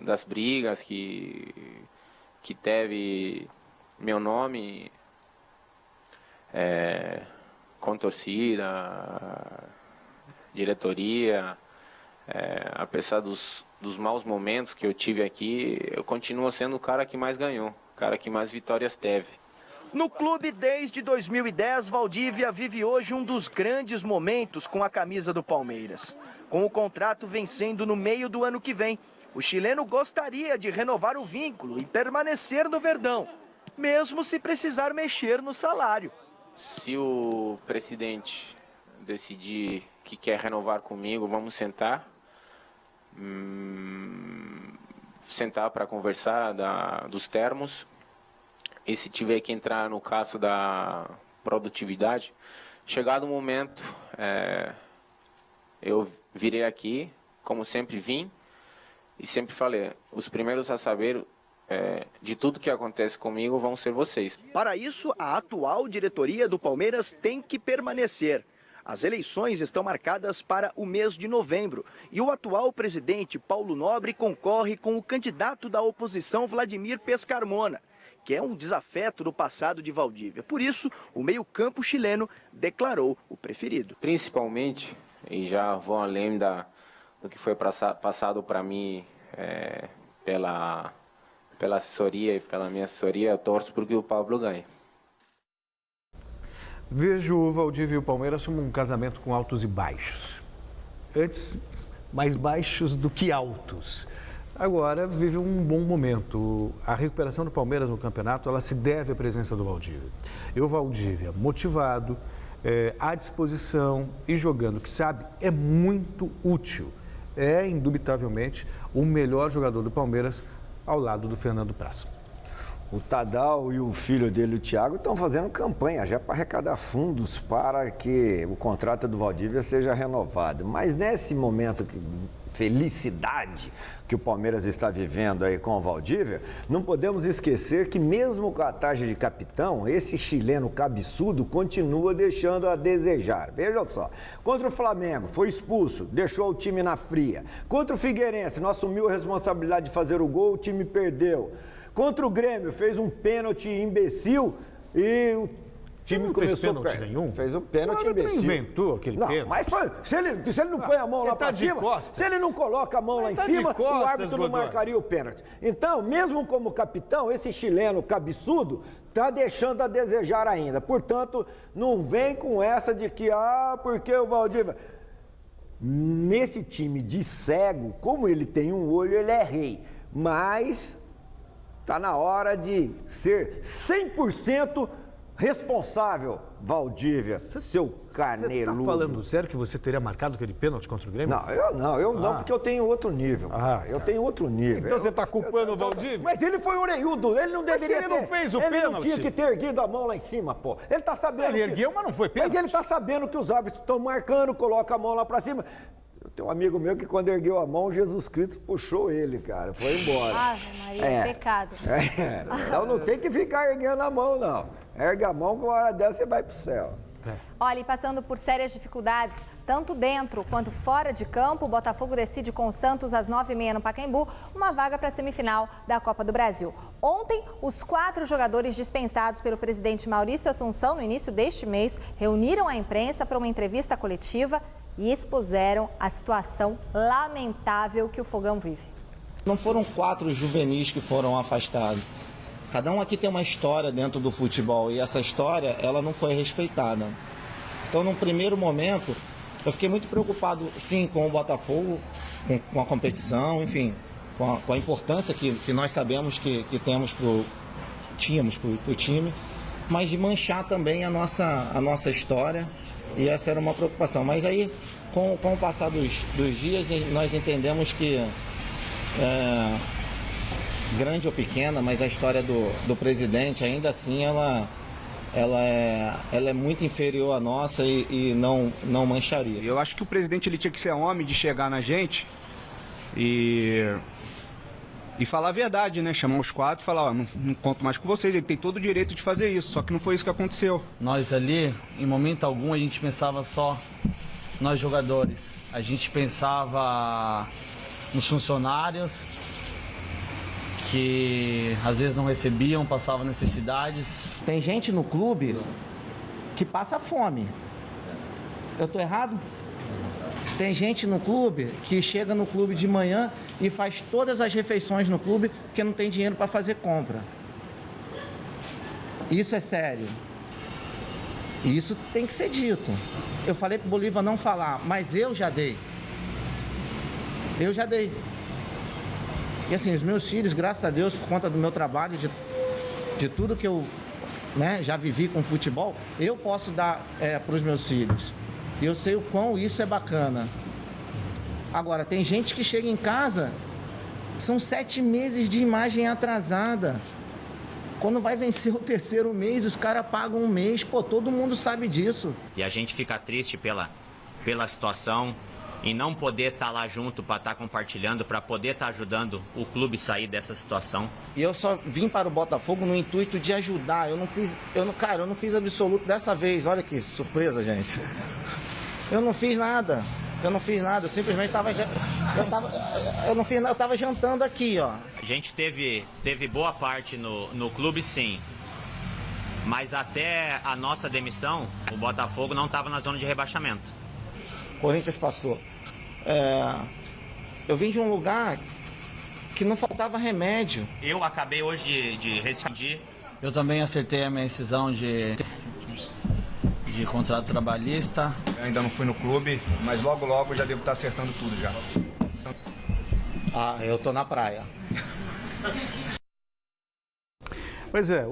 das brigas que teve meu nome com torcida, diretoria... apesar dos maus momentos que eu tive aqui, eu continuo sendo o cara que mais ganhou, o cara que mais vitórias teve. No clube desde 2010, Valdívia vive hoje um dos grandes momentos com a camisa do Palmeiras. Com o contrato vencendo no meio do ano que vem, o chileno gostaria de renovar o vínculo e permanecer no Verdão, mesmo se precisar mexer no salário. Se o presidente decidir que quer renovar comigo, vamos sentar para conversar dos termos, e se tiver que entrar no caso da produtividade, chegado o momento, eu virei aqui, como sempre vim, e sempre falei, os primeiros a saber de tudo que acontece comigo vão ser vocês. Para isso, a atual diretoria do Palmeiras tem que permanecer. As eleições estão marcadas para o mês de novembro e o atual presidente Paulo Nobre concorre com o candidato da oposição Vladimir Pescarmona, que é um desafeto do passado de Valdívia. Por isso, o meio-campo chileno declarou o preferido. Principalmente, e já vou além do que foi passado para mim pela assessoria e pela minha assessoria, eu torço porque o Pablo ganhe. Vejo o Valdívia e o Palmeiras como um casamento com altos e baixos. Antes, mais baixos do que altos. Agora, vive um bom momento. A recuperação do Palmeiras no campeonato, ela se deve à presença do Valdívia. E o Valdívia, motivado, à disposição e jogando, que sabe, é muito útil. É, indubitavelmente, o melhor jogador do Palmeiras ao lado do Fernando Praz. O Tadal e o filho dele, o Thiago, estão fazendo campanha já para arrecadar fundos para que o contrato do Valdívia seja renovado. Mas nesse momento de felicidade que o Palmeiras está vivendo aí com o Valdívia, não podemos esquecer que mesmo com a taxa de capitão, esse chileno cabeçudo continua deixando a desejar. Veja só, contra o Flamengo, foi expulso, deixou o time na fria. Contra o Figueirense, não assumiu a responsabilidade de fazer o gol, o time perdeu. Contra o Grêmio, fez um pênalti imbecil e o time começou... Fez pênalti nenhum? Fez um pênalti imbecil. Ele inventou aquele pênalti. Mas foi, se ele não põe a mão lá pra cima, se ele não coloca a mão lá em cima, o árbitro não marcaria o pênalti. Então, mesmo como capitão, esse chileno cabeçudo está deixando a desejar ainda. Portanto, não vem com essa de que, porque o Valdívia... Nesse time de cego, como ele tem um olho, ele é rei. Mas... está na hora de ser 100% responsável, Valdívia, seu carneludo. Você está falando sério que você teria marcado aquele pênalti contra o Grêmio? Não, eu não, porque eu tenho outro nível. Eu tenho outro nível. Então você está culpando o Valdívia? Mas ele foi orelhudo, ele não deveria ter... Ele não fez o pênalti. Ele não tinha que ter erguido a mão lá em cima, pô. Ele está sabendo... Ele ergueu, mas não foi pênalti. Mas ele está sabendo que os árbitros estão marcando, coloca a mão lá para cima. Tem um amigo meu que quando ergueu a mão, Jesus Cristo puxou ele, cara, foi embora. Ave Maria, pecado. Então não tem que ficar erguendo a mão, não. Ergue a mão que uma hora dessa você vai pro céu. Olha, e passando por sérias dificuldades, tanto dentro quanto fora de campo, o Botafogo decide com o Santos às 9h30 no Pacaembu uma vaga para a semifinal da Copa do Brasil. Ontem, os 4 jogadores dispensados pelo presidente Maurício Assunção no início deste mês reuniram a imprensa para uma entrevista coletiva e expuseram a situação lamentável que o Fogão vive. Não foram 4 juvenis que foram afastados. Cada um aqui tem uma história dentro do futebol e essa história, ela não foi respeitada. Então, num primeiro momento, eu fiquei muito preocupado, sim, com o Botafogo, com a competição, enfim, com a importância que nós sabemos que tínhamos para o time, mas de manchar também a nossa história. E essa era uma preocupação. Mas aí, com o passar dos dias, nós entendemos que, grande ou pequena, mas a história do presidente, ainda assim, ela é muito inferior à nossa e não mancharia. Eu acho que o presidente ele tinha que ser homem de chegar na gente e falar a verdade, né? Chamar os 4 e falar, não conto mais com vocês, ele tem todo o direito de fazer isso, só que não foi isso que aconteceu. Nós ali, em momento algum, a gente pensava só nós jogadores. A gente pensava nos funcionários que às vezes não recebiam, passavam necessidades. Tem gente no clube que passa fome. Eu tô errado? Tem gente no clube que chega no clube de manhã e faz todas as refeições no clube porque não tem dinheiro para fazer compra. Isso é sério. E isso tem que ser dito. Eu falei pro Bolívar não falar, mas eu já dei. Eu já dei. E assim, os meus filhos, graças a Deus, por conta do meu trabalho, de tudo que eu já vivi com futebol, eu posso dar para os meus filhos. E eu sei o quão isso é bacana. Agora, tem gente que chega em casa, são 7 meses de imagem atrasada. Quando vai vencer o 3º mês, os caras pagam 1 mês. Pô, todo mundo sabe disso. E a gente fica triste pela situação e não poder estar lá junto para estar compartilhando, para poder estar ajudando o clube a sair dessa situação. E eu só vim para o Botafogo no intuito de ajudar. Eu não fiz absoluto dessa vez. Olha que surpresa, gente. Eu não fiz nada. Eu simplesmente estava jantando aqui, ó. A gente teve boa parte no clube, sim. Mas até a nossa demissão, o Botafogo não estava na zona de rebaixamento. Corinthians passou. Eu vim de um lugar que não faltava remédio. Eu acabei hoje de rescindir. Eu também acertei a minha rescisão de contrato trabalhista. Eu ainda não fui no clube, mas logo logo já devo estar acertando tudo já. Ah, eu tô na praia. Pois é,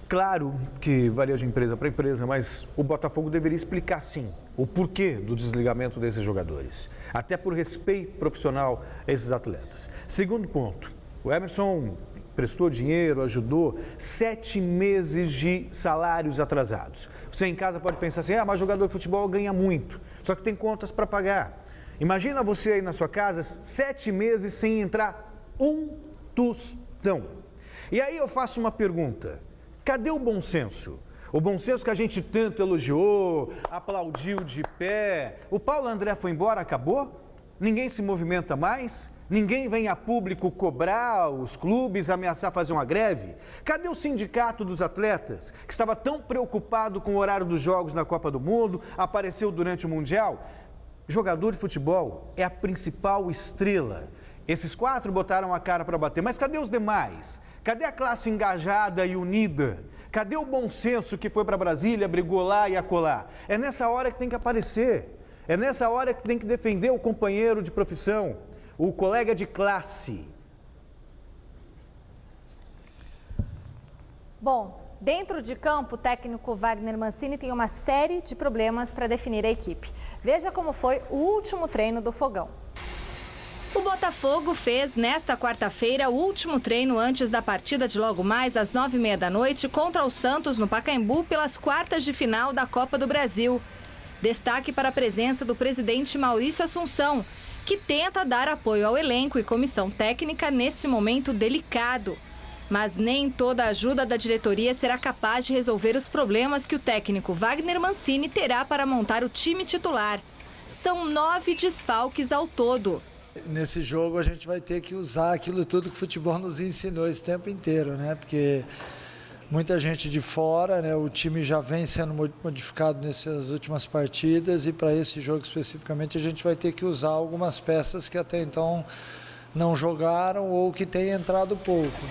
claro que varia de empresa para empresa, mas o Botafogo deveria explicar sim o porquê do desligamento desses jogadores, até por respeito profissional a esses atletas. Segundo ponto, o Emerson prestou dinheiro, ajudou, 7 meses de salários atrasados. Você em casa pode pensar assim, mas jogador de futebol ganha muito, só que tem contas para pagar. Imagina você aí na sua casa, 7 meses sem entrar um tostão. E aí eu faço uma pergunta, cadê o bom senso? O bom senso que a gente tanto elogiou, aplaudiu de pé. O Paulo André foi embora, acabou? Ninguém se movimenta mais? Ninguém vem a público cobrar os clubes, ameaçar fazer uma greve? Cadê o sindicato dos atletas, que estava tão preocupado com o horário dos jogos na Copa do Mundo, apareceu durante o Mundial? Jogador de futebol é a principal estrela. Esses 4 botaram a cara para bater, mas cadê os demais? Cadê a classe engajada e unida? Cadê o bom senso que foi para Brasília, brigou lá e acolá? É nessa hora que tem que aparecer. É nessa hora que tem que defender o companheiro de profissão, o colega de classe. Bom, dentro de campo, o técnico Wagner Mancini tem uma série de problemas para definir a equipe. Veja como foi o último treino do Fogão. O Botafogo fez, nesta quarta-feira, o último treino antes da partida de logo mais às 9h30 da noite contra o Santos no Pacaembu pelas quartas de final da Copa do Brasil. Destaque para a presença do presidente Maurício Assunção, que tenta dar apoio ao elenco e comissão técnica nesse momento delicado. Mas nem toda a ajuda da diretoria será capaz de resolver os problemas que o técnico Wagner Mancini terá para montar o time titular. São 9 desfalques ao todo. Nesse jogo a gente vai ter que usar aquilo tudo que o futebol nos ensinou esse tempo inteiro, né? Porque muita gente de fora, né? O time já vem sendo modificado nessas últimas partidas e para esse jogo especificamente a gente vai ter que usar algumas peças que até então não jogaram ou que têm entrado pouco.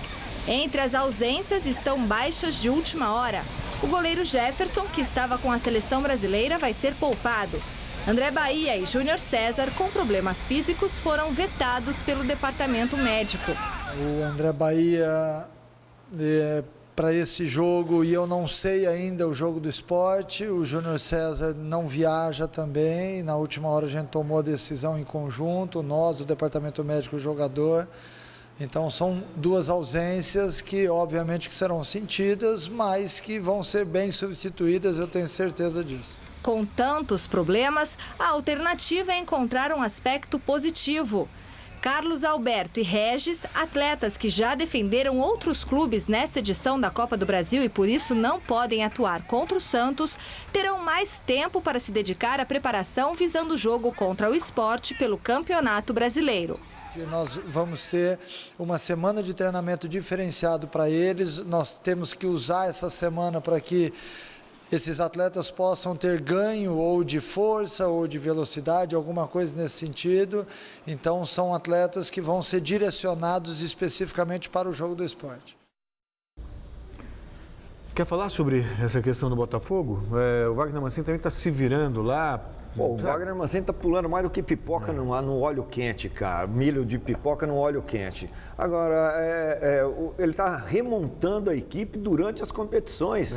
Entre as ausências estão baixas de última hora. O goleiro Jefferson, que estava com a seleção brasileira, vai ser poupado. André Bahia e Júnior César, com problemas físicos, foram vetados pelo departamento médico. O André Bahia, para esse jogo, e eu não sei ainda o jogo do Sport, o Júnior César não viaja também. Na última hora a gente tomou a decisão em conjunto, nós, o departamento médico e o jogador. Então são 2 ausências que obviamente que serão sentidas, mas que vão ser bem substituídas, eu tenho certeza disso. Com tantos problemas, a alternativa é encontrar um aspecto positivo. Carlos Alberto e Regis, atletas que já defenderam outros clubes nesta edição da Copa do Brasil e por isso não podem atuar contra o Santos, terão mais tempo para se dedicar à preparação visando o jogo contra o Sport pelo Campeonato Brasileiro. Nós vamos ter uma semana de treinamento diferenciado para eles, nós temos que usar essa semana para que esses atletas possam ter ganho ou de força ou de velocidade, alguma coisa nesse sentido. Então são atletas que vão ser direcionados especificamente para o jogo do Sport. Quer falar sobre essa questão do Botafogo? O Wagner Mancini também está se virando lá. Pô, o Wagner Mancini está pulando mais do que pipoca no óleo quente, cara. Milho de pipoca no óleo quente. Agora, ele está remontando a equipe durante as competições.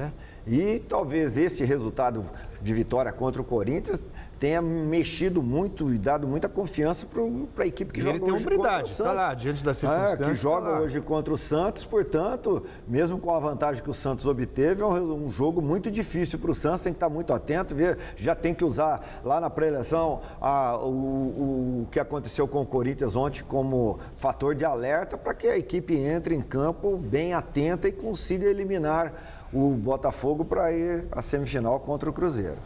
E talvez esse resultado de vitória contra o Corinthians tenha mexido muito e dado muita confiança para a equipe que joga hoje contra o Santos. Está lá, diante da circunstância. Que joga hoje contra o Santos, portanto, mesmo com a vantagem que o Santos obteve, é um jogo muito difícil para o Santos, tem que estar muito atento, já tem que usar lá na pré-eleição o que aconteceu com o Corinthians ontem como fator de alerta para que a equipe entre em campo bem atenta e consiga eliminar o Botafogo para ir à semifinal contra o Cruzeiro.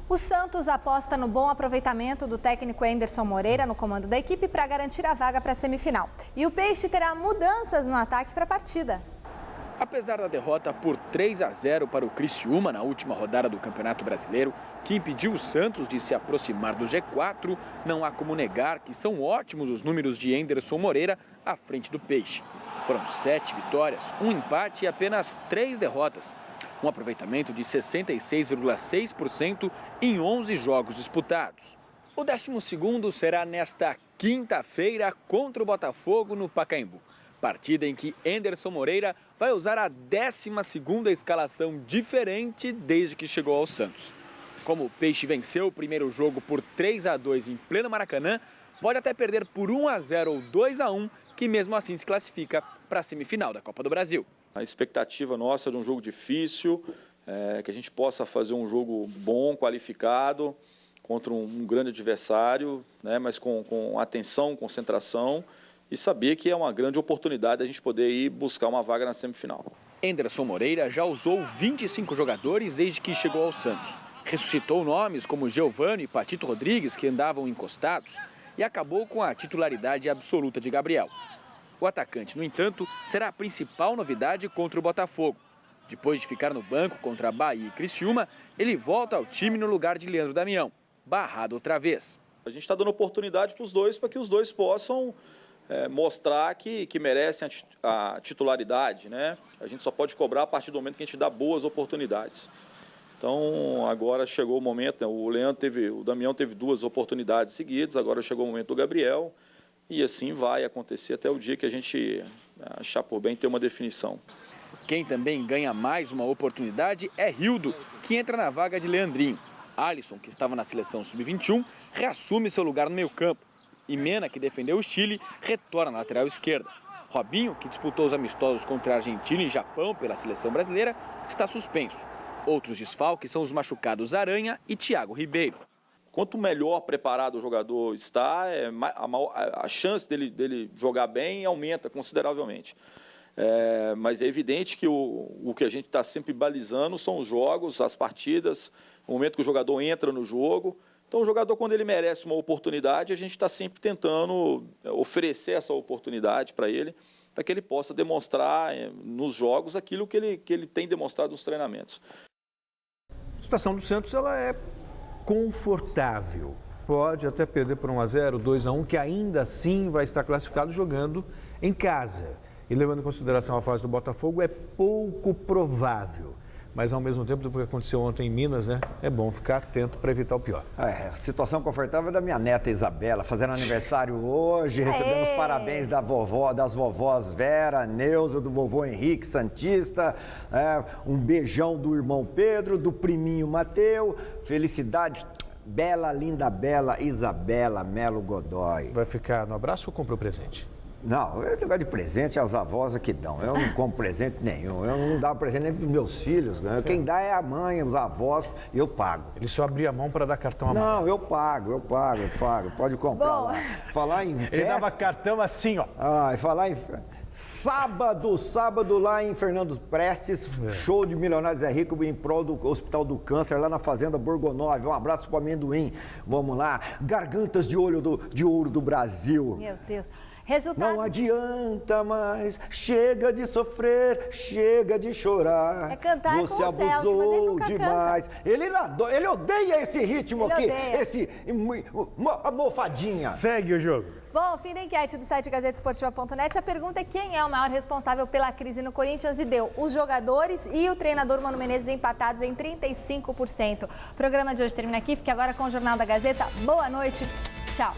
O Santos aposta no bom aproveitamento do técnico Anderson Moreira no comando da equipe para garantir a vaga para a semifinal. E o Peixe terá mudanças no ataque para a partida. Apesar da derrota por 3-0 para o Criciúma na última rodada do Campeonato Brasileiro, que impediu o Santos de se aproximar do G4, não há como negar que são ótimos os números de Enderson Moreira à frente do Peixe. Foram 7 vitórias, 1 empate e apenas 3 derrotas. Um aproveitamento de 66,6% em 11 jogos disputados. O 12º será nesta quinta-feira contra o Botafogo no Pacaembu. Partida em que Enderson Moreira vai usar a 12ª escalação diferente desde que chegou ao Santos. Como o Peixe venceu o primeiro jogo por 3-2 em pleno Maracanã, pode até perder por 1-0 ou 2-1, que mesmo assim se classifica para a semifinal da Copa do Brasil. A expectativa nossa é de um jogo difícil, que a gente possa fazer um jogo bom, qualificado, contra um grande adversário, né, mas com atenção, concentração, e saber que é uma grande oportunidade a gente poder ir buscar uma vaga na semifinal. Enderson Moreira já usou 25 jogadores desde que chegou ao Santos. Ressuscitou nomes como Giovani e Patito Rodrigues, que andavam encostados, e acabou com a titularidade absoluta de Gabriel. O atacante, no entanto, será a principal novidade contra o Botafogo. Depois de ficar no banco contra a Bahia e Criciúma, ele volta ao time no lugar de Leandro Damião, barrado outra vez. A gente está dando oportunidade para os dois, para que os dois possam mostrar que merecem a titularidade, né? A gente só pode cobrar a partir do momento que a gente dá boas oportunidades. Então, agora chegou o momento, né? O Damião teve 2 oportunidades seguidas, agora chegou o momento do Gabriel, e assim vai acontecer até o dia que a gente achar por bem ter uma definição. Quem também ganha mais uma oportunidade é Rildo, que entra na vaga de Leandrinho. Alisson, que estava na seleção sub-21, reassume seu lugar no meio-campo. E Mena, que defendeu o Chile, retorna na lateral esquerda. Robinho, que disputou os amistosos contra a Argentina e Japão pela seleção brasileira, está suspenso. Outros desfalques são os machucados Aranha e Thiago Ribeiro. Quanto melhor preparado o jogador está, a chance dele jogar bem aumenta consideravelmente. Mas é evidente que o que a gente está sempre balizando são os jogos, as partidas, o momento que o jogador entra no jogo. Então, o jogador, quando ele merece uma oportunidade, a gente está sempre tentando oferecer essa oportunidade para ele, para que ele possa demonstrar nos jogos aquilo que ele tem demonstrado nos treinamentos. A situação do Santos ela é confortável. Pode até perder por 1-0, 2-1, que ainda assim vai estar classificado jogando em casa. E levando em consideração a fase do Botafogo, é pouco provável. Mas, ao mesmo tempo, depois que aconteceu ontem em Minas, né, é bom ficar atento para evitar o pior. Situação confortável da minha neta Isabela, fazendo aniversário hoje, recebendo os parabéns das vovós Vera, Neuza, do vovô Henrique Santista, um beijão do irmão Pedro, do priminho Mateu, felicidades, bela, linda, bela Isabela Melo Godoy. Vai ficar no abraço ou compra o presente? Não, esse negócio de presente as avós é que dão. Eu não compro presente nenhum. Eu não dou presente nem para os meus filhos. Né? Quem dá é a mãe, os avós, eu pago. Ele só abria a mão para dar cartão a mão. Não, eu pago. Pode comprar lá. Falar em festa... Ele dava cartão assim, ó. E falar em... Sábado lá em Fernando Prestes, show de Milionários é Rico em prol do Hospital do Câncer, lá na Fazenda Borgonove. Um abraço para o Amendoim. Vamos lá. Gargantas de ouro do Brasil. Meu Deus. Resultado... Não adianta mais, chega de sofrer, chega de chorar. É cantar Você com o abusou Celso, mas ele nunca demais. canta. Ele odeia esse ritmo ele aqui, odeia. a mofadinha. Segue o jogo. Bom, fim da enquete do site gazetesportiva.net. A pergunta é quem é o maior responsável pela crise no Corinthians e deu os jogadores e o treinador Mano Menezes empatados em 35%. O programa de hoje termina aqui. Fique agora com o Jornal da Gazeta. Boa noite. Tchau.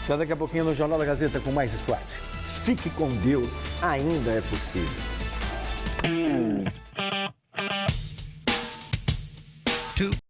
Até daqui a pouquinho no Jornal da Gazeta com mais esporte. Fique com Deus, ainda é possível.